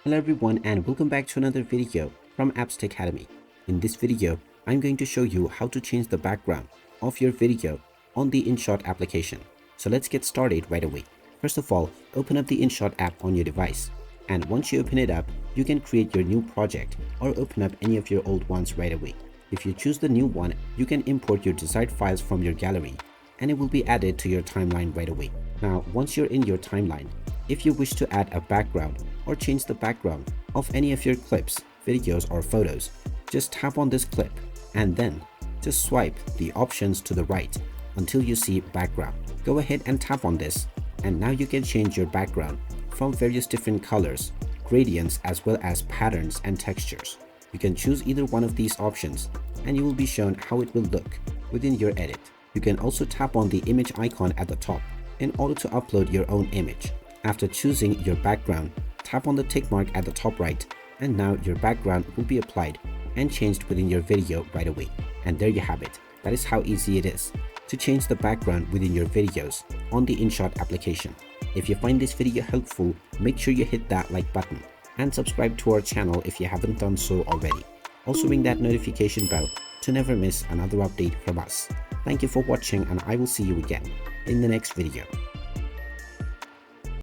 Hello everyone and welcome back to another video from Apps Academy. In this video, I'm going to show you how to change the background of your video on the Inshot application. So let's get started right away. First of all, open up the Inshot app on your device. And once you open it up, you can create your new project or open up any of your old ones right away. If you choose the new one, you can import your desired files from your gallery and it will be added to your timeline right away. Now, once you're in your timeline, if you wish to add a background or change the background of any of your clips, videos or photos, just tap on this clip and then just swipe the options to the right until you see background. Go ahead and tap on this and now you can change your background from various different colors, gradients as well as patterns and textures. You can choose either one of these options and you will be shown how it will look within your edit. You can also tap on the image icon at the top in order to upload your own image. After choosing your background, tap on the tick mark at the top right and now your background will be applied and changed within your video right away. And there you have it. That is how easy it is to change the background within your videos on the Inshot application. If you find this video helpful, make sure you hit that like button and subscribe to our channel if you haven't done so already. Also ring that notification bell to never miss another update from us. Thank you for watching and I will see you again in the next video.